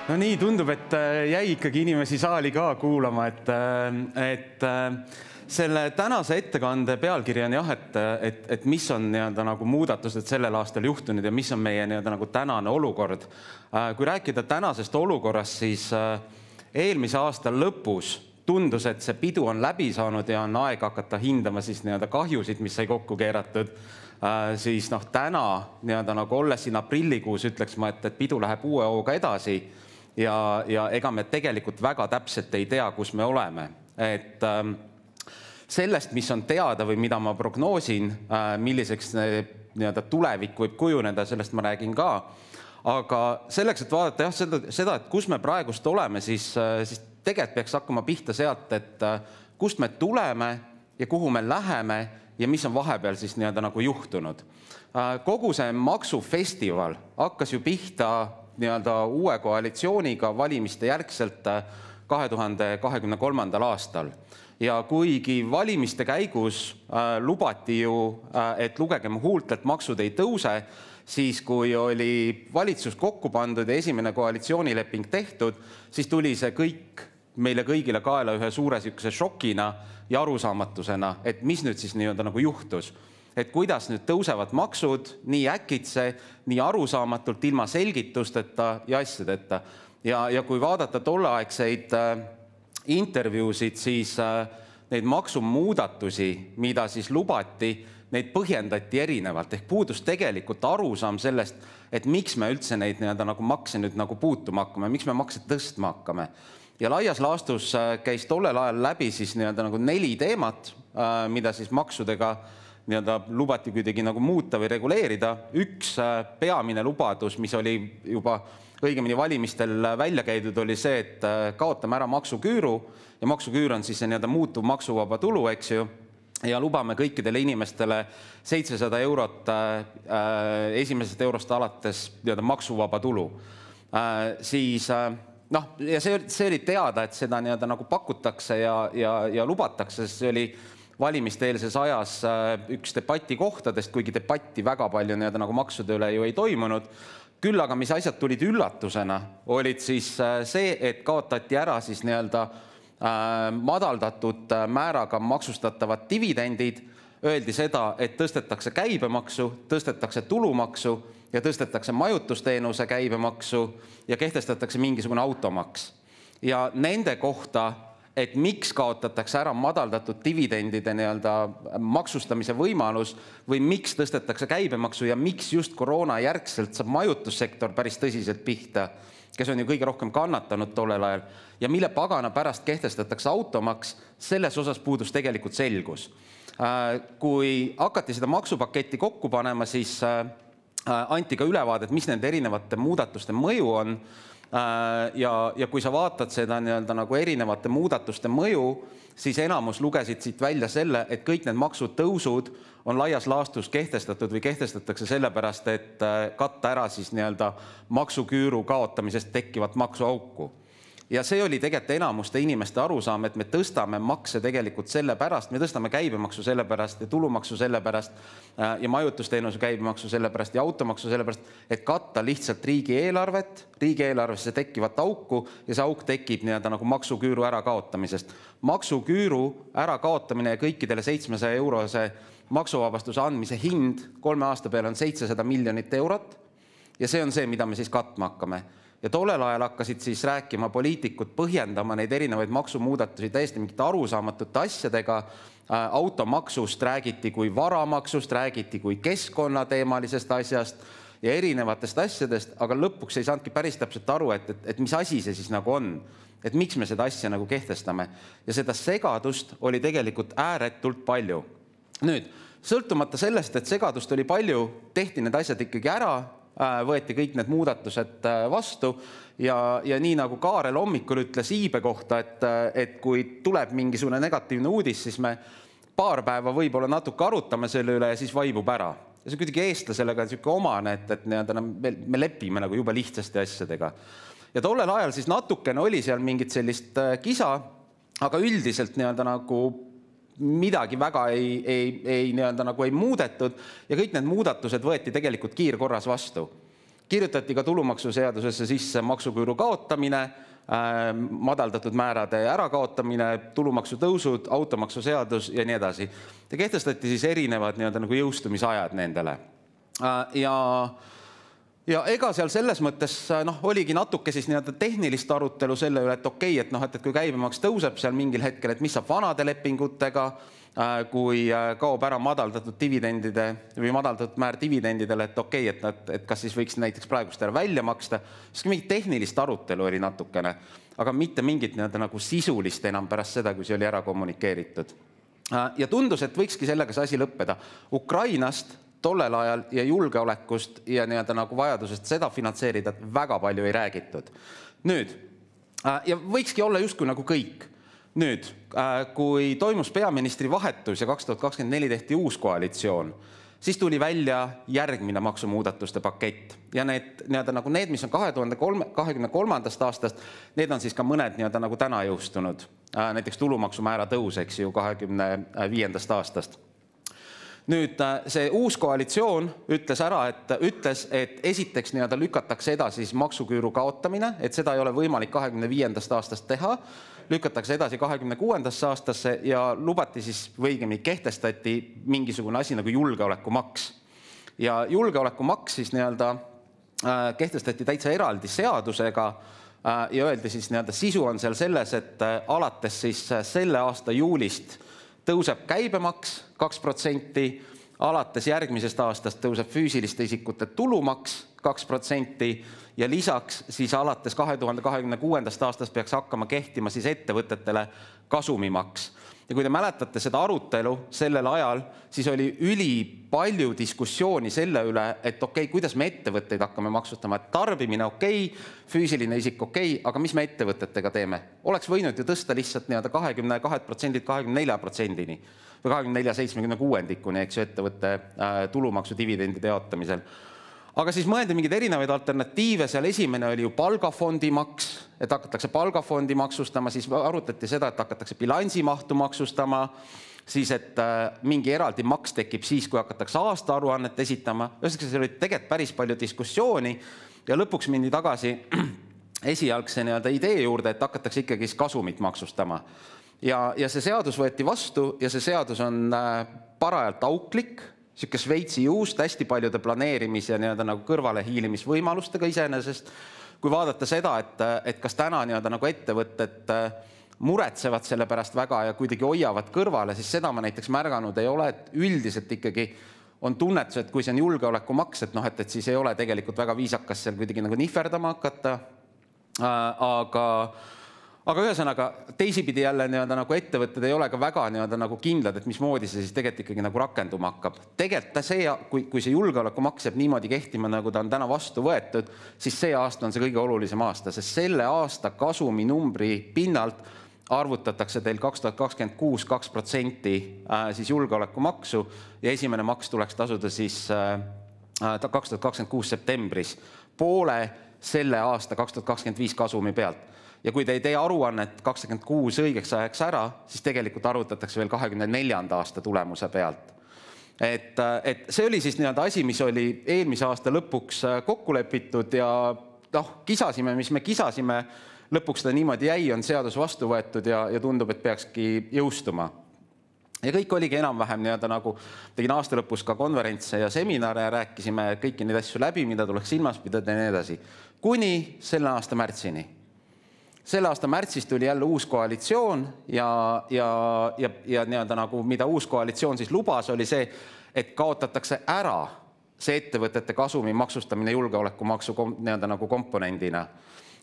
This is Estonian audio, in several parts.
No nii, tundub, et jäi ikkagi inimesi saali ka kuulama, et selle tänase ettekande pealkiri on jah, et mis on nagu muudatused sellel aastal juhtunud ja mis on meie nagu tänane olukord. Kui rääkida tänasest olukorrast, siis eelmise aasta lõpus tundus, et see pidu on läbi saanud ja on aeg hakata hindama siis kahjusid, mis sai kokku keeratud. Siis täna nagu olles siin aprillikuus ütleks ma, et pidu läheb uue hooga edasi ja ega me tegelikult väga täpselt ei tea, kus me oleme. Et sellest, mis on teada või mida ma prognoosin, milliseks tulevik võib kujuneda, sellest ma räägin ka. Aga selleks, et vaadata jah, seda, et kus me praegust oleme, siis tegelikult peaks hakkama pihta sealt, et kust me tuleme ja kuhu me läheme ja mis on vahepeal siis nagu juhtunud. Kogu see maksufestival hakkas ju pihta uue koalitsiooniga valimiste järgselt 2023. aastal. Ja kuigi valimiste käigus lubati ju, et lugegem huult, et maksud ei tõuse, siis kui oli valitsus kokku pandud ja esimene koalitsioonileping tehtud, siis tuli see kõik meile kõigile kaela ühe suure šokina ja arusaamatusena, et mis nüüd siis nagu juhtus. Et kuidas nüüd tõusevad maksud nii äkitse, nii arusaamatult, ilma selgitusteta ja asjadeta. Ja kui vaadata tolleaegseid intervjuusid, siis neid maksumuudatusi, mida siis lubati, neid põhjendati erinevalt. Ehk puudus tegelikult arusaam sellest, et miks me üldse neid nagu makse nüüd nagu puutuma hakkame, miks me makse tõstma hakkame. Ja laias laastus käis tollel ajal läbi siis nagu 4 teemat, mida siis maksudega lubati kuidagi nagu muuta või reguleerida. Üks peamine lubadus, mis oli juba õigemini valimistel välja käidud, oli see, et kaotame ära maksuküüru ja maksuküür on siis see muutuv maksuvaba tulu, eks ju, ja lubame kõikidele inimestele 700 eurot esimesest eurost alates maksuvaba tulu. Siis ja see oli teada, et seda nagu pakutakse ja lubatakse, sest see oli valimiste-eelses ajas üks debati kohtadest, kuigi debatti väga palju nagu maksude üle ju ei toimunud. Küll aga mis asjad tulid üllatusena, olid siis see, et kaotati ära siis madaldatud määraga maksustatavad dividendid, öeldi seda, et tõstetakse käibemaksu, tõstetakse tulumaksu ja tõstetakse majutusteenuse käibemaksu ja kehtestatakse mingisugune automaks. Ja nende kohta, et miks kaotatakse ära madaldatud dividendide maksustamise võimalus või miks tõstetakse käibemaksu ja miks just koroona järgselt saab majutussektor päris tõsiselt pihta, kes on ju kõige rohkem kannatanud tollel ajal, ja mille pagana pärast kehtestatakse automaks, selles osas puudus tegelikult selgus. Kui hakati seda maksupaketti kokku panema, siis anti ka ülevaadet, mis nende erinevate muudatuste mõju on. Ja kui sa vaatad seda nagu erinevate muudatuste mõju, siis enamus lugesid siit välja selle, et kõik need maksutõusud on laias laastus kehtestatud või kehtestatakse sellepärast, et katta ära siis maksuküüru kaotamisest tekkivat maksuauku. Ja see oli tegelikult enamuste inimeste arusaam, et me tõstame makse tegelikult sellepärast, me tõstame käibemaksu sellepärast ja tulumaksu sellepärast ja majutusteenuse käibemaksu sellepärast ja automaksu sellepärast, et katta lihtsalt riigieelarvesse tekkivat auku ja see auk tekib nagu maksuküüru ära kaotamisest. Maksuküüru ära kaotamine ja kõikidele 700 eurose maksuvabastuse andmise hind 3 aasta peale on 700 miljonit eurot ja see on see, mida me siis katma hakkame. Ja tollel ajal hakkasid siis rääkima poliitikud põhjendama neid erinevaid maksumuudatusi täiesti mingite arusaamatute asjadega. Automaksust räägiti kui varamaksust, räägiti kui keskkonnateemalisest asjast ja erinevatest asjadest, aga lõpuks ei saanudki päris täpselt aru, et mis asi see siis nagu on, et miks me seda asja nagu kehtestame. Ja seda segadust oli tegelikult ääretult palju. Nüüd, sõltumata sellest, et segadust oli palju, tehti need asjad ikkagi ära, võeti kõik need muudatused vastu ja nii nagu Kaarel hommikul ütles iibe kohta, et kui tuleb mingisugune negatiivne uudis, siis me paar päeva võib-olla natuke arutame selle üle ja siis vaibub ära. Ja see kuidagi eestlasele ka omane, et me lepime nagu juba lihtsasti asjadega. Ja tollel ajal siis natukene oli seal mingit sellist kisa, aga üldiselt nagu midagi väga ei muudetud ja kõik need muudatused võeti tegelikult kiirkorras vastu. Kirjutati ka tulumaksuseadusesse sisse maksuküüru kaotamine, madaldatud määrade ärakaotamine, tulumaksu tõusud, automaksuseadus ja nii edasi. Ja kehtestati siis erinevad nagu jõustumisajad nendele. Ja ega seal selles mõttes oligi natuke siis tehnilist arutelu selle üle, et okei, et kui käibemaks tõuseb seal mingil hetkel, et mis saab vanade lepingutega, kui kaob ära madaldatud dividendide või madaldatud määr dividendidele, et okei, et kas siis võiks näiteks praegust ära välja maksta. Siis mingi tehnilist arutelu oli natukene, aga mitte mingit nagu sisulist enam pärast seda, kui see oli ära kommunikeeritud. Ja tundus, et võikski sellega see asi lõppeda. Ukrainast tollel ajal ja julgeolekust ja nagu vajadusest seda finantseerida väga palju ei räägitud. Nüüd, ja võikski olla justkui nagu kõik. Nüüd, kui toimus peaministri vahetus ja 2024 tehti uus koalitsioon, siis tuli välja järgmine maksumuudatuste pakett. Ja need, mis on 2023. aastast, need on siis ka mõned nagu täna jõustunud. Näiteks tulumaksumäära tõus, eks ju, 25. aastast. Nüüd see uus koalitsioon ütles, et esiteks lükatakse edasi maksuküüru kaotamine, et seda ei ole võimalik 25. aastast teha, lükatakse edasi 26. aastasse ja lubati siis võigemini kehtestati mingisugune asi nagu julgeolekumaks. Ja julgeolekumaks siis kehtestati täitsa eraldi seadusega ja öeldi siis sisu on seal selles, et alates siis selle aasta juulist tõuseb käibemaks 2%, alates järgmisest aastast tõuseb füüsiliste isikute tulumaks 2% ja lisaks siis alates 2026. aastast peaks hakkama kehtima siis ettevõtetele kasumimaks. Ja kui te mäletate seda arutelu sellel ajal, siis oli ülipalju diskussiooni selle üle, et okei, kuidas me ettevõtteid hakkame maksustama, et tarbimine okei, füüsiline isik okei, aga mis me ettevõtetega teeme? Oleks võinud ju tõsta lihtsalt 22%, 24%-ni või 24,76%-ni, eks ju, ettevõtte tulumaksu dividendide jaotamisel. Aga siis mõeldi mingeid erinevaid alternatiive, seal esimene oli ju palgafondi maks, et hakatakse palgafondi maksustama, siis arutati seda, et hakatakse bilansimahtu maksustama, siis et mingi eraldi maks tekib siis, kui hakatakse aastaaruannet esitama. Ühesõnaga, see oli tegelikult päris palju diskussiooni ja lõpuks mindi tagasi esialgse idee juurde, et hakatakse ikkagi kasumit maksustama. Ja see seadus võeti vastu ja see seadus on parajalt auklik, siuke Šveitsi juust, hästi paljude planeerimis- ja nagu kõrvale hiilimisvõimalustega iseenesest. Kui vaadata seda, et kas täna nagu ettevõtted muretsevad selle pärast väga ja kuidagi hoiavad kõrvale, siis seda ma näiteks märganud ei ole, et üldiselt ikkagi on tunnetus, et kui see on julgeolekumaks, et siis ei ole tegelikult väga viisakas seal kuidagi nagu nihverdama hakata, aga ühesõnaga teisipidi jälle nagu ettevõtted ei ole ka väga nagu kindlad, et mismoodi see siis tegelikult ikkagi nagu rakenduma hakkab. Tegelikult see, kui see julgeolekumaks jääb niimoodi kehtima, nagu ta on täna vastu võetud, siis see aasta on see kõige olulisem aasta, sest selle aasta kasumi numbri pinnalt arvutatakse teil 2026 2% siis julgeolekumaksu ja esimene maks tuleks tasuda siis 2026 septembris poole selle aasta 2025 kasumi pealt. Ja kui te ei tee aruannet 26 õigeks ajaks ära, siis tegelikult arvutatakse veel 24. aasta tulemuse pealt. Et see oli siis asi, mis oli eelmise aasta lõpuks kokku lepitud ja kisasime, mis me kisasime, lõpuks ta niimoodi jäi, on seadus vastu võetud ja tundub, et peakski jõustuma. Ja kõik oligi enam-vähem nagu tegin aasta lõpus ka konverentse ja seminare ja rääkisime kõiki neid asju läbi, mida tuleks silmas pidada ja nii edasi. Kuni selle aasta märtsini. Selle aasta märtsis tuli jälle uus koalitsioon ja nagu mida uus koalitsioon siis lubas, oli see, et kaotatakse ära see ettevõtete kasumi maksustamine julgeolekumaksu nagu komponendina.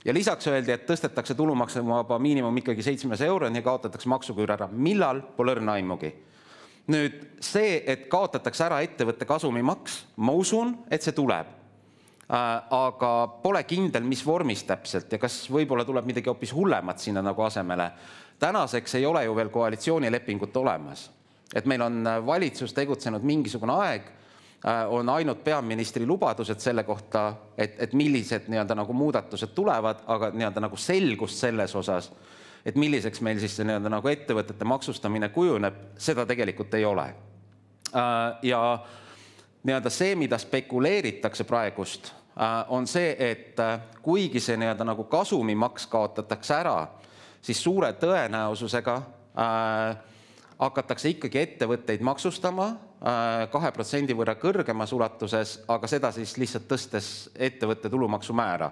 Ja lisaks öeldi, et tõstetakse tulumaksuvaba miinimum ikkagi 700 euroni ja kaotatakse maksuküür ära. Millal? Pole õrna aimugi. Nüüd see, et kaotatakse ära ettevõtte kasumimaks, ma usun, et see tuleb. Aga pole kindel, mis vormis täpselt ja kas võib-olla tuleb midagi hoopis hullemat sinna nagu asemele. Tänaseks ei ole ju veel koalitsioonilepingut olemas. Et meil on valitsus tegutsenud mingisugune aeg, on ainult peaministri lubadused selle kohta, et millised nagu muudatused tulevad, aga nagu selgust selles osas, et milliseks meil siis see nagu ettevõtete maksustamine kujuneb, seda tegelikult ei ole. Ja see, mida spekuleeritakse praegust, on see, et kuigi see nii-öelda nagu kasumimaks kaotatakse ära, siis suure tõenäosusega hakatakse ikkagi ettevõtteid maksustama 2% võrra kõrgemas ulatuses, aga seda siis lihtsalt tõstes ettevõtte tulumaksumäära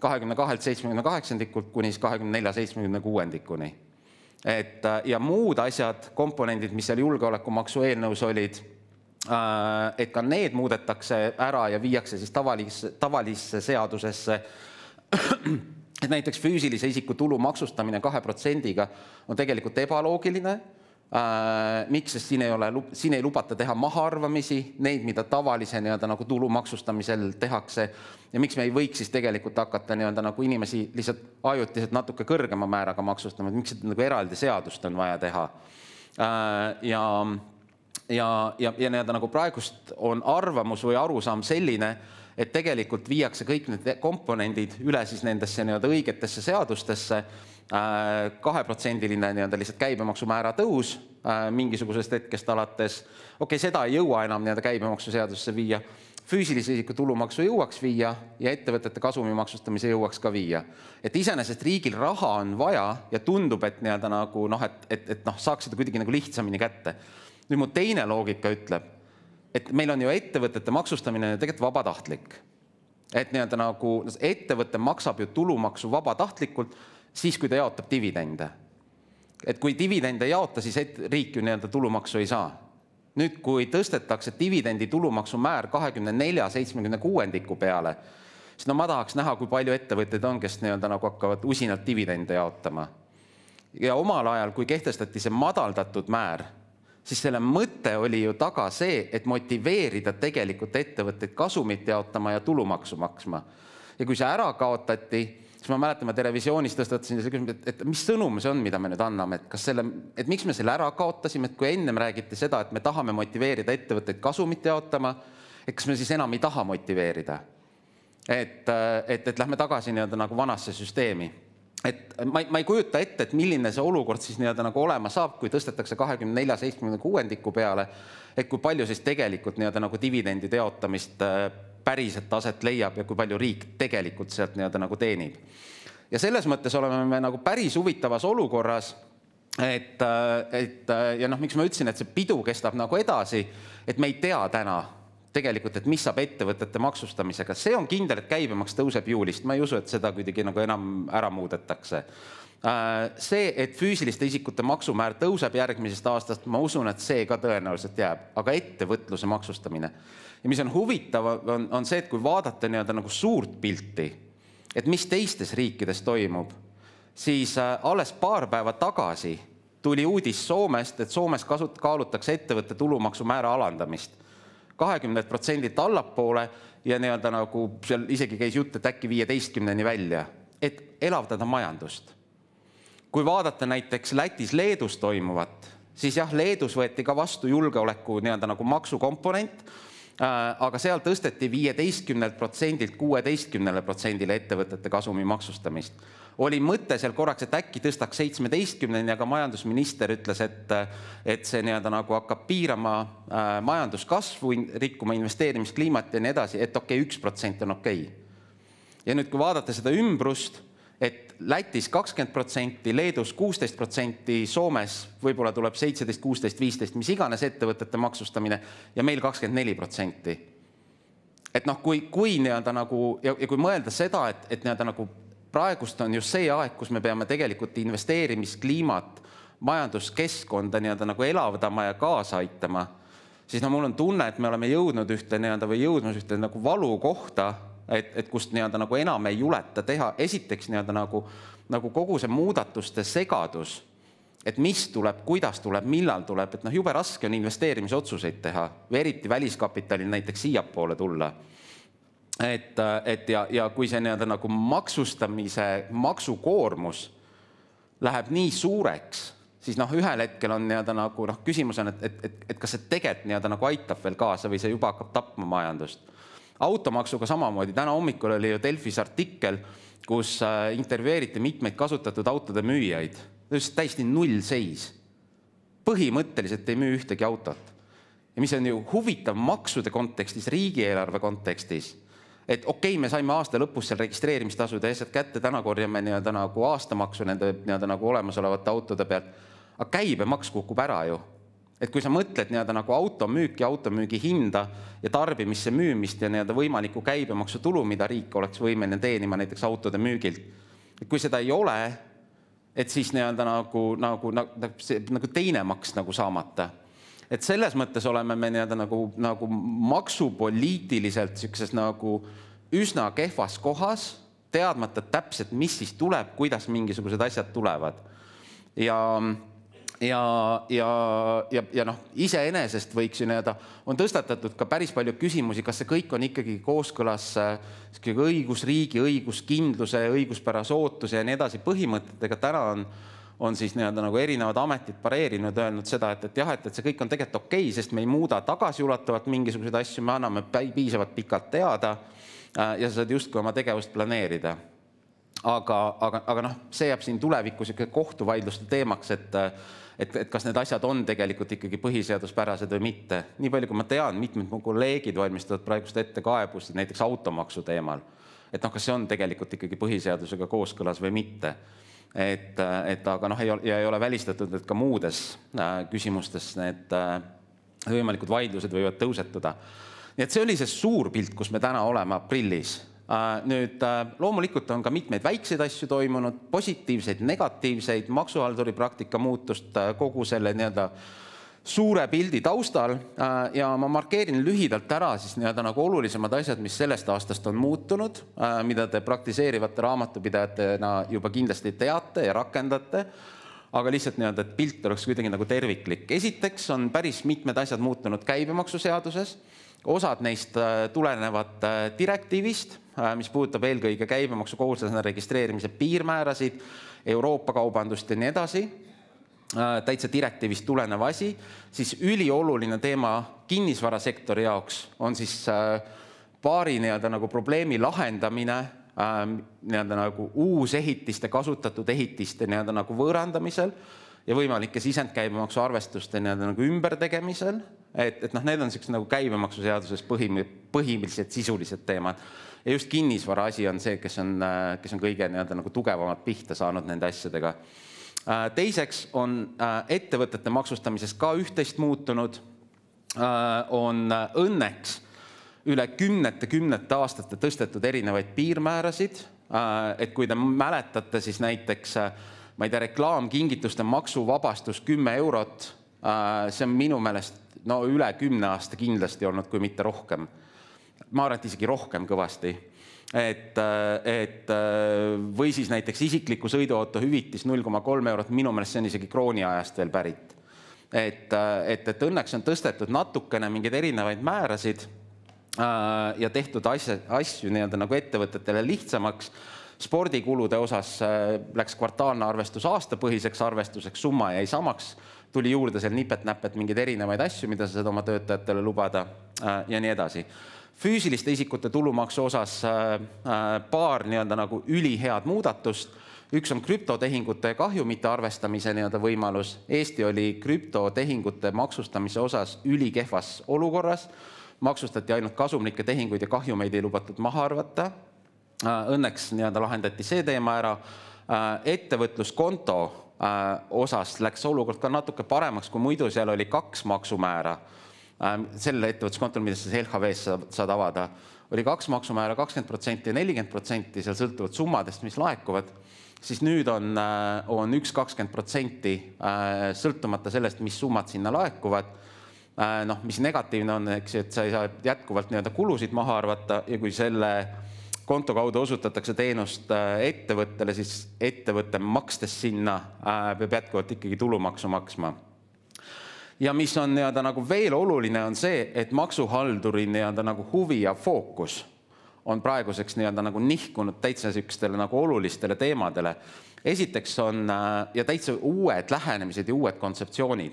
22,78% kuni 24,76%. Ja muud asjad, komponendid, mis seal julgeolekumaksu eelnõus olid, et ka need muudetakse ära ja viiakse siis tavalisse seadusesse. Et näiteks füüsilise isiku tulu maksustamine 2%-ga on tegelikult ebaloogiline. Miks, sest siin ei lubata teha mahaarvamisi, neid, mida tavalise nagu tulu maksustamisel tehakse, ja miks me ei võiks siis tegelikult hakata nagu inimesi lihtsalt ajutiselt natuke kõrgema määraga maksustama, et miks nagu eraldi seadust on vaja teha. Ja nagu praegust on arvamus või arusaam selline, et tegelikult viiakse kõik need komponendid üle siis nendesse õigetesse seadustesse, 2%-line lihtsalt käibemaksumäära tõus mingisugusest hetkest alates. Okei, seda ei jõua enam käibemaksuseadusesse viia. Füüsilise isiku tulumaksu jõuaks viia ja ettevõtete kasumi maksustamise jõuaks ka viia. Et iseenesest riigil raha on vaja ja tundub, et saaks seda kuidagi lihtsamini kätte. Nüüd mu teine loogika ütleb, et meil on ju ettevõtete maksustamine tegelikult vabatahtlik. Et ettevõte maksab ju tulumaksu vabatahtlikult, siis kui ta jaotab dividende. Et kui dividende ei jaota, siis riik ju tulumaksu ei saa. Nüüd, kui tõstetakse dividendi tulumaksu määr 24,76% peale, siis ma tahaks näha, kui palju ettevõtteid on, kes hakkavad usinalt dividende jaotama. Ja omal ajal, kui kehtestati see madaldatud määr, siis selle mõte oli ju taga see, et motiveerida tegelikult ettevõtteid kasumit jaotama ja tulumaksu maksma. Ja kui see ära kaotati, siis ma mäletan, ma televisioonis tõstatasin selle küsimuse, et mis sõnum see on, mida me nüüd anname, et miks me selle ära kaotasime, et kui ennem räägiti seda, et me tahame motiveerida ettevõtteid kasumit jaotama, et kas me siis enam ei taha motiveerida. Et lähme tagasi nagu vanasse süsteemi. Et ma ei kujuta ette, et milline see olukord siis nagu olema saab, kui tõstetakse 24,76% peale, et kui palju siis tegelikult nagu dividendide jaotamist päriselt taset leiab ja kui palju riik tegelikult sealt nagu teenib. Ja selles mõttes oleme me nagu päris huvitavas olukorras, ja miks ma ütlesin, et see pidu kestab nagu edasi, et me ei tea täna tegelikult, et mis saab ettevõtete maksustamisega. See on kindel, et käibemaks tõuseb juulist. Ma ei usu, et seda kuidagi nagu enam ära muudetakse. See, et füüsiliste isikute maksumäär tõuseb järgmisest aastast, ma usun, et see ka tõenäoliselt jääb, aga ettevõtluse maksustamine. Ja mis on huvitav, on see, et kui vaadata nagu suurt pilti, et mis teistes riikides toimub, siis alles paar päeva tagasi tuli uudis Soomest, et Soomes kaalutakse ettevõtte tulumaksumäära alandamist 20% allapoole ja nagu seal isegi käis jutt, et äkki 15% välja, et elavdada majandust. Kui vaadata näiteks Lätis Leedus toimuvat, siis jah, Leedus võeti ka vastu julgeoleku nagu maksukomponent, aga seal tõsteti 15%-lt 16%-le ettevõtete kasumi maksustamist. Oli mõte seal korraks, et äkki tõstaks 17%, aga majandusminister ütles, et see nagu hakkab piirama majanduskasvu, rikkuma investeerimiskliimat ja nii edasi, et 1% on okei. Ja nüüd, kui vaadata seda ümbrust, et Lätis 20%, Leedus 16%, Soomes võib-olla tuleb 17, 16, 15, mis iganes ettevõtete maksustamine ja meil 24%. Et kui mõelda seda, et nagu praegust on just see aeg, kus me peame tegelikult investeerimiskliimat, majanduskeskkonda nagu elavdama ja kaasa aitama, siis mul on tunne, et me oleme jõudnud jõudmas ühte nagu valu kohta, et kust nagu enam ei juleta teha. Esiteks nagu kogu see muudatuste segadus, et mis tuleb, kuidas tuleb, millal tuleb, et jube raske on investeerimisotsuseid teha, või eriti väliskapitalil näiteks siiapoole tulla. Ja kui see nagu maksustamise maksukoormus läheb nii suureks, siis ühel hetkel on küsimus on, et kas see tegelikult nagu aitab veel kaasa või see juba hakkab tapma majandust. Automaksuga samamoodi. Täna hommikul oli ju Delfis artikkel, kus intervjueeriti mitmeid kasutatud autode müüjaid. Täiesti null seis. Põhimõtteliselt ei müü ühtegi autot. Ja mis on ju huvitav maksude kontekstis, riigieelarve kontekstis, et okei, me saime aasta lõpus seal registreerimistasud ja asjad kätte, täna korjame nii-öelda nagu aastamaksu nende nii-öelda nagu olemasolevate autode pealt, aga käibemaks kukub ära ju. Et kui sa mõtled nii-öelda nagu automüüki, automüügi hinda ja tarbimisse müümist ja nii-öelda võimaliku käibemaksu tulu, mida riik oleks võimeline teenima näiteks autode müügilt. Et kui seda ei ole, et siis nii-öelda nagu teine maks nagu saamata. Et selles mõttes oleme me nii-öelda nagu maksupoliitiliselt siukses nagu üsna kehvas kohas, teadmata täpselt, mis siis tuleb, kuidas mingisugused asjad tulevad. Ja noh, iseenesest võiks ju nii-öelda, on tõstatatud ka päris palju küsimusi, kas see kõik on ikkagi kooskõlas õigusriigi, õiguskindluse, õiguspärase ootuse ja nii edasi põhimõtetega. Täna on siis nii-öelda nagu erinevad ametid pareerinud, öelnud seda, et jah, et see kõik on tegelikult okei, sest me ei muuda tagasiulatavalt mingisuguseid asju, me anname piisavalt pikalt teada ja sa saad justkui oma tegevust planeerida. Aga noh, see jääb siin tulevikus kohtuvaidluste teemaks, et kas need asjad on tegelikult ikkagi põhiseaduspärased või mitte. Nii palju, kui ma tean, mitmed mu kolleegid valmistavad praegust ette kaebusi näiteks automaksu teemal. Et noh, kas see on tegelikult ikkagi põhiseadusega kooskõlas või mitte. Aga noh, ei ole välistatud, et ka muudes küsimustes need võimalikud vaidlused võivad tõusetuda. Nii et see oli see suur pilt, kus me täna oleme aprillis. Nüüd loomulikult on ka mitmeid väikseid asju toimunud, positiivseid, negatiivseid, maksuhalduri praktika muutust kogu selle nii-öelda suure pildi taustal ja ma markeerin lühidalt ära siis nii-öelda nagu olulisemad asjad, mis sellest aastast on muutunud, mida te praktiseerivate raamatupidajatena juba kindlasti teate ja rakendate, aga lihtsalt nii-öelda, et pilt oleks kuidagi nagu terviklik. Esiteks on päris mitmed asjad muutunud käibemaksuseaduses, osad neist tulenevad direktiivist, mis puudutab eelkõige käibemaksu kohustusena registreerimise piirmäärasid, Euroopa kaubandust ja nii edasi, täitsa direktiivist tulenev asi, siis ülioluline teema kinnisvarasektori jaoks on siis paari nii-öelda nagu probleemi lahendamine, nii-öelda nagu uusehitiste, kasutatud ehitiste nii-öelda nagu võõrandamisel ja võimalike sisendkäibemaksu arvestuste nii-öelda nagu ümbertegemisel, et noh, need on sellised nagu käibemaksuseaduses põhimõtteliselt sisulised teemad. Ja just kinnisvara asi on see, kes on kõige nii-öelda nagu tugevamalt pihta saanud nende asjadega. Teiseks on ettevõtete maksustamises ka üht-teist muutunud, on õnneks üle kümnete aastate tõstetud erinevaid piirmäärasid, et kui te mäletate, siis näiteks ma ei tea, reklaamkingituste maksuvabastus 10 eurot, see on minu meelest üle 10 aasta kindlasti olnud, kui mitte rohkem. Ma arvan, et isegi rohkem kõvasti. Või siis näiteks isikliku sõiduauto hüvitis 0,3 eurot, minu meelest see on isegi krooniajast veel pärit. Et õnneks on tõstetud natukene mingeid erinevaid määrasid ja tehtud asju nii-öelda nagu ettevõtetele lihtsamaks. Spordikulude osas läks kvartaalne arvestus aastapõhiseks arvestuseks, summa jäi samaks, tuli juurde seal nipet-näpet mingeid erinevaid asju, mida sa saad oma töötajatele lubada ja nii edasi. Füüsiliste isikute tulumaksu osas paar nii-öelda nagu ülihead muudatust. Üks on krüptotehingute ja kahjumite arvestamise nii-öelda võimalus. Eesti oli krüptotehingute maksustamise osas ülikehvas olukorras. Maksustati ainult kasumlikke tehinguid ja kahjumeid ei lubatud maha arvata. Õnneks nii-öelda lahendati see teema ära. Ettevõtluskonto osas läks olukord ka natuke paremaks, kui muidu seal oli 2 maksumäära. Selle ettevõtluskontol, mida sa LHV-s saad avada, oli 2 maksumäära, 20% ja 40%, seal sõltuvad summadest, mis laekuvad, siis nüüd on 1-20% sõltumata sellest, mis summad sinna laekuvad. Mis negatiivne on, et sa ei saa jätkuvalt nii-öelda kulusid maha arvata ja kui selle konto kaudu osutatakse teenust ettevõttele, siis ettevõtte makstes sinna peab jätkuvalt ikkagi tulumaksu maksma. Ja mis on nii-öelda nagu veel oluline on see, et maksuhalduri nii-öelda nagu huvi ja fookus on praeguseks nii-öelda nagu nihkunud täitsa sükstele nagu olulistele teemadele. Esiteks on ja täitsa uued lähenemised ja uued kontseptsioonid.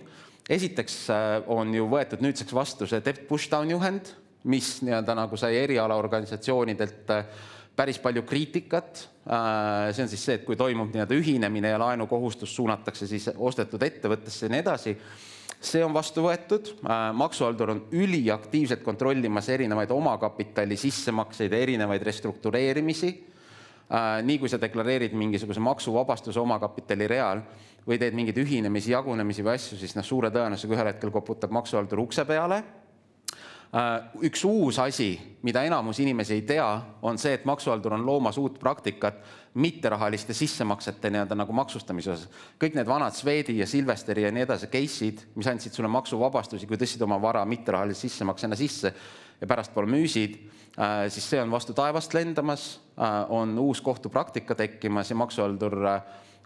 Esiteks on ju võetud nüüdseks vastu see Debt Pushdown juhend, mis nii-öelda nagu sai erialaorganisatsioonidelt päris palju kriitikat. See on siis see, et kui toimub nii-öelda ühinemine ja laenukohustus suunatakse siis ostetud ettevõttesse ja nii edasi, see on vastu võetud, maksuhaldur on üliaktiivselt kontrollimas erinevaid omakapitali sissemakseid ja erinevaid restruktureerimisi. Nii kui sa deklareerid mingisuguse maksuvabastuse omakapitali real või teed mingeid ühinemisi, jagunemisi või asju, siis suure tõenäosusega ühel hetkel koputab maksuhaldur ukse peale. Üks uus asi, mida enamus inimesi ei tea, on see, et maksuhaldur on loomas uut praktikat mitterahaliste sissemaksete nagu maksustamise osas. Kõik need vanad Swedi ja Silvesteri ja nii edasi case'id, mis andsid sulle maksuvabastusi, kui tõstsid oma vara mitterahalise sissemaksena sisse ja pärast poole müüsid, siis see on vastu taevast lendamas, on uus kohtupraktika tekkimas ja maksuhaldur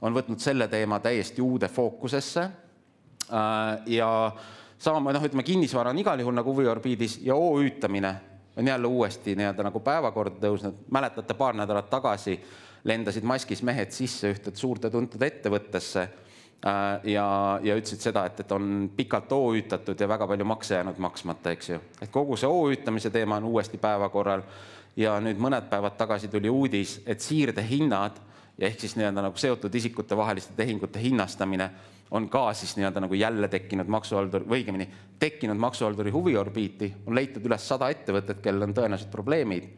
on võtnud selle teema täiesti uude fookusesse ja sama, ütleme, kinnisvara on igal juhul nagu huviorbiidis ja OÜtamine on jälle uuesti nagu päevakorda tõusnud. Mäletate, paar nädalat tagasi lendasid maskis mehed sisse ühte suurte tuntud ettevõttesse ja ütlesid seda, et on pikalt OÜtatud ja väga palju makse jäänud maksmata, eks ju. Et kogu see OÜtamise teema on uuesti päevakorral ja nüüd mõned päevad tagasi tuli uudis, et siirde hinnad ja ehk siis nagu seotud isikute vaheliste tehingute hinnastamine on ka siis nagu jälle tekkinud maksuhaldur, või õigemini tekkinud maksuhalduri huviorbiiti, on leitud üles 100 ettevõtet, kellel on tõenäoliselt probleemid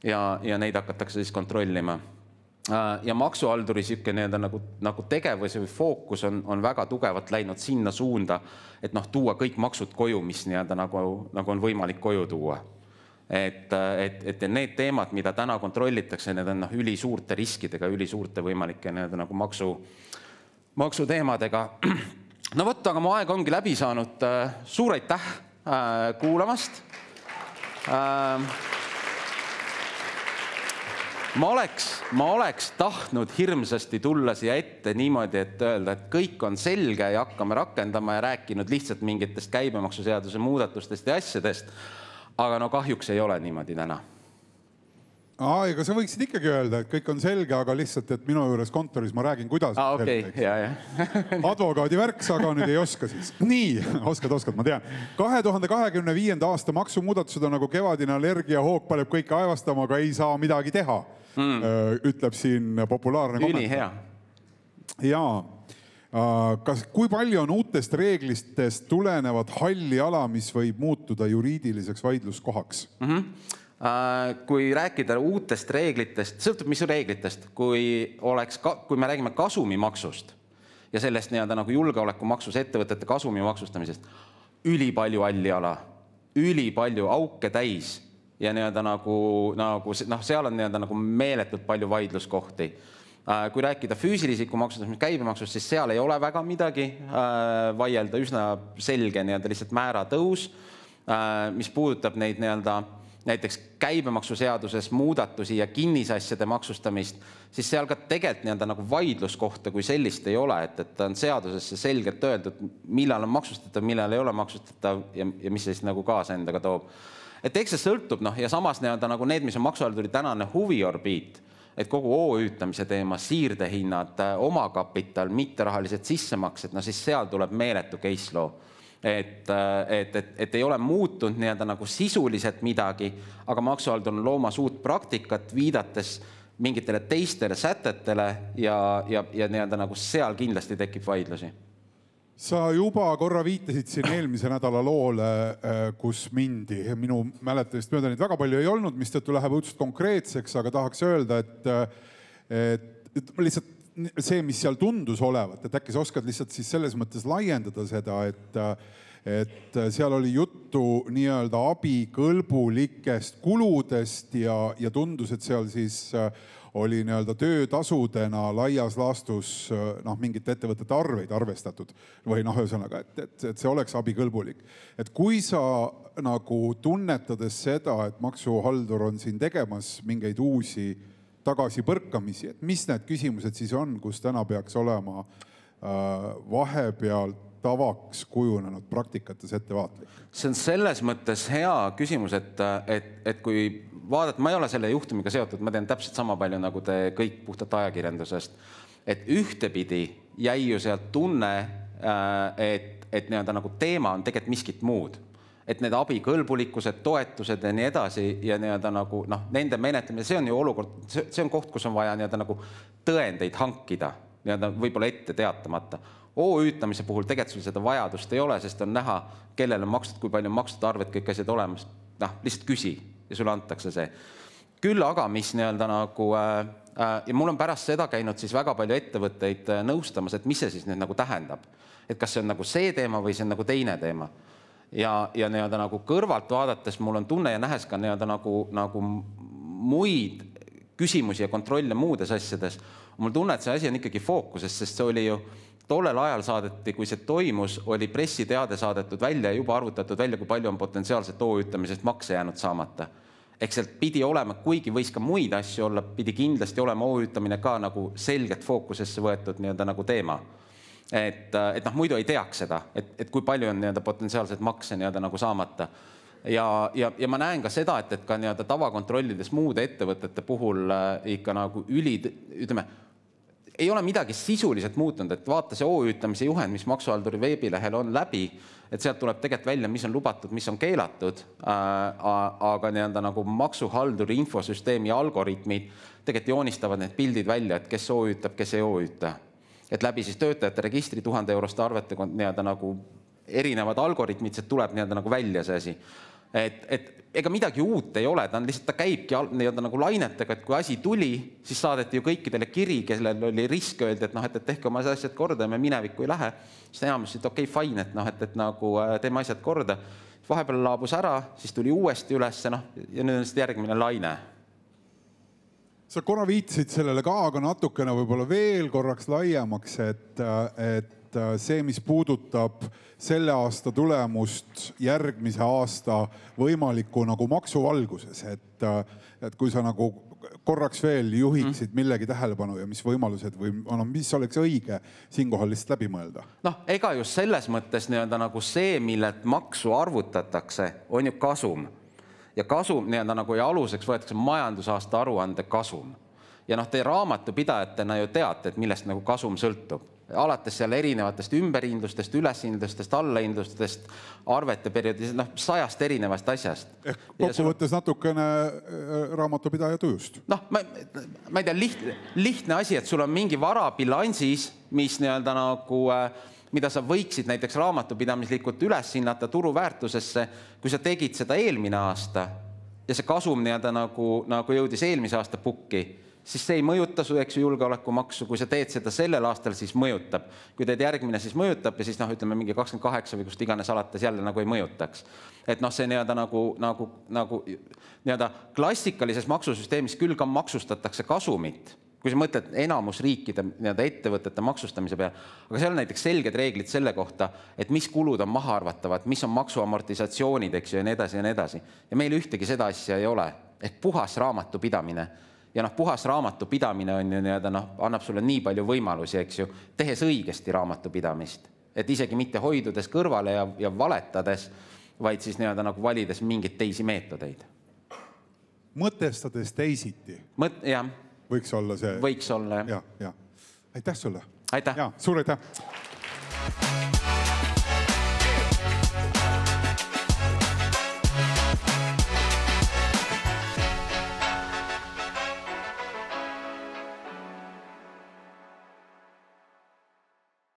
ja neid hakatakse siis kontrollima. Ja maksuhalduri nagu tegevus või fookus on väga tugevalt läinud sinna suunda, et tuua kõik maksud koju, mis nagu on võimalik koju tuua. Et need teemad, mida täna kontrollitakse, need on üli suurte riskidega, üli suurte võimalike nagu maksuteemadega. No võtta, aga mu aeg ongi läbi saanud. Suur aitäh kuulamast. Ma oleks tahtnud hirmsasti tulla siia ette niimoodi, et öelda, et kõik on selge ja hakkame rakendama ja rääkinud lihtsalt mingitest käibemaksuseaduse muudatustest ja asjadest. Aga kahjuks ei ole niimoodi täna. Ega sa võiksid ikkagi öelda, et kõik on selge, aga lihtsalt, et minu juures kontoris ma räägin, kuidas advokaadi värks, aga nüüd ei oska siis. Nii, oskad, ma tean. 2025. aasta maksumuudatused on nagu kevadine allergiahoog, paneb kõike aevastama, aga ei saa midagi teha, ütleb siin populaarne kommentaar. Üli hea. Jaa. Kui palju on uutest reeglistest tulenevad halli ala, mis võib muutuda juriidiliseks vaidluskohaks? Kui rääkida uutest reeglitest, sõltub mis reeglitest, kui me räägime kasumimaksust ja sellest nagu julgeolekumaksus ettevõtete kasumi maksustamisest, üli palju halli ala, üli palju auke täis ja seal on nagu meeletult palju vaidluskohti. Kui rääkida füüsilisiku maksustamisest, käibemaksust, siis seal ei ole väga midagi vaielda, üsna selge lihtsalt määra tõus, mis puudutab neid näiteks käibemaksuseaduses muudatusi ja kinnisasjade maksustamist, siis seal ka tegelikult nagu vaidluskohta kui sellist ei ole, et on seadusesse selgelt öeldud, millal on maksustatav, millal ei ole maksustatav ja mis siis nagu kaasa endaga toob. Et eks see sõltub, ja samas nagu need, mis on maksuhalduri tänane huviorbiit, et kogu OÜtamise teema, siirdehinnad, omakapital, mitterahalised sissemaksed, siis seal tuleb meeletu case law. Et ei ole muutunud nagu sisuliselt midagi, aga maksuhaldur on loomas uut praktikat, viidates mingitele teistele sätetele ja nagu seal kindlasti tekib vaidlusi. Sa juba korra viitasid siin eelmise nädala loole, kus mindi. Minu mäletamist mööda neid väga palju ei olnud, mis tõttu läheb õudselt konkreetseks, aga tahaks öelda, et lihtsalt see, mis seal tundus olevat, et äkki sa oskad lihtsalt siis selles mõttes laiendada seda, et seal oli juttu nii-öelda abikõlbulikest kuludest ja tundus, et seal siis oli nii-öelda töötasudena laias laastus mingite ettevõtete arveid arvestatud või ühesõnaga, et see oleks abikõlbulik. Et kui sa nagu tunnetades seda, et maksuhaldur on siin tegemas mingeid uusi tagasipõrkamisi, et mis need küsimused siis on, kus täna peaks olema vahepeal tavaks kujunenud praktikates ettevaatlik? See on selles mõttes hea küsimus, et kui vaadata, ma ei ole selle juhtumiga seotud, ma tean täpselt sama palju nagu te kõik puhtalt ajakirjandusest, et ühtepidi jäi ju sealt tunne, et nagu teema on tegelikult miskit muud. Et need abikõlbulikkused, toetused ja nii edasi ja nagu nende menetlemine, see on ju olukord, see on koht, kus on vaja nagu tõendeid hankida, võib-olla ette teatamata. OÜ-tamise puhul tegelikult sul seda vajadust ei ole, sest on näha, kellel on makstud, kui palju on makstud arved, kõik asjad olemas. Lihtsalt küsi ja sulle antakse see. Küll aga, mis nii-öelda nagu, ja mul on pärast seda käinud siis väga palju ettevõtteid nõustamas, et mis see siis nüüd nagu tähendab. Et kas see on nagu see teema või see on nagu teine teema. Ja nii-öelda nagu kõrvalt vaadates mul on tunne ja nähes ka nii-öelda nagu muid küsimusi ja kontrolle muudes asjades. Mul tunne, et see asi on ikkagi fookuses, sest see oli ju tollel ajal saadeti, kui see toimus, oli pressiteade saadetud välja ja juba arvutatud välja, kui palju on potentsiaalselt OÜ-tamisest makse jäänud saamata. Ehk sealt pidi olema, kuigi võis ka muid asju olla, pidi kindlasti olema OÜ-tamine ka nagu selgelt fookusesse võetud nii-öelda nagu teema. Et muidu ei teaks seda, et kui palju on nii-öelda potentsiaalselt makse nii-öelda nagu saamata. Ja ma näen ka seda, et ka nii-öelda tavakontrollides muude ettevõtete puhul ikka nagu ütleme, ei ole midagi sisuliselt muutunud, et vaata see OÜ-tamise juhend, mis maksuhalduri veebilehel on läbi, et sealt tuleb tegelikult välja, mis on lubatud, mis on keelatud, aga nii-öelda nagu maksuhalduri infosüsteemi algoritmid tegelikult joonistavad need pildid välja, et kes OÜ-tab, kes ei OÜ-ta. Et läbi siis töötajate registri 1000 euroste arvete nii-öelda nagu erinevad algoritmid, see tuleb nii-öelda nagu välja see asi. Et ega midagi uut ei ole, ta käibki nii-öelda nagu lainetega, et kui asi tuli, siis saadeti ju kõikidele kiri, kellel oli risk öelda, et tehke oma asjad korda ja me minevikku ei lähe. Siis enamus ütles, okei, fine, et nagu teeme asjad korda. Vahepeal laabus ära, siis tuli uuesti üles ja nüüd on järgmine laine. Sa korra viitasid sellele ka, aga natukene võib-olla veel korraks laiemaks, et see, mis puudutab selle aasta tulemust järgmise aasta võimaliku nagu maksuvalguses, et kui sa nagu korraks veel juhiksid millegi tähelepanu ja mis võimalused või mis oleks õige siinkohal lihtsalt läbi mõelda? Ega just selles mõttes nii-öelda nagu see, millelt maksu arvutatakse, on ju kasum. Ja kasum nii-öelda nagu ja aluseks võetakse majandusaasta aruande kasum. Ja te raamatupidajatena ju teate, et millest nagu kasum sõltub. Alates seal erinevatest ümberhindlustest, üleshindlustest, allahindlustest, arvete perioodis, 100 erinevast asjast. Kokkuvõttes natukene raamatupidaja tujust. Ma ei tea, lihtne asi, et sul on mingi vara bilansis, mis nii-öelda nagu, mida sa võiksid näiteks raamatupidamislikult üles hinnata turuväärtusesse, kui sa tegid seda eelmine aasta ja see kasum nii-öelda nagu jõudis eelmise aasta pukki, siis see ei mõjuta su julgeolekumaksu, kui sa teed seda sellel aastal, siis mõjutab. Kui teed järgmine, siis mõjutab ja siis ütleme mingi 28 või kust iganes alates jälle nagu ei mõjutaks. Et see nii-öelda klassikalises maksusüsteemis küll ka maksustatakse kasumit, kui sa mõtled enamus riikide ettevõtete maksustamise peale, aga seal on näiteks selged reeglid selle kohta, et mis kulud on maha arvatavad, mis on maksuamortisatsioonid, eks ju, ja nii edasi ja nii edasi. Ja meil ühtegi seda asja ei ole, ehk puhas raamatupidamine. Ja puhas raamatupidamine on ju annab sulle nii palju võimalusi, eks ju, tehes õigesti raamatupidamist. Et isegi mitte hoidudes kõrvale ja valetades, vaid siis nagu valides mingeid teisi meetodeid. Mõtestades teisiti. Jah. Võiks olla see. Võiks olla, jah. Aitäh sulle. Aitäh. Suur aitäh.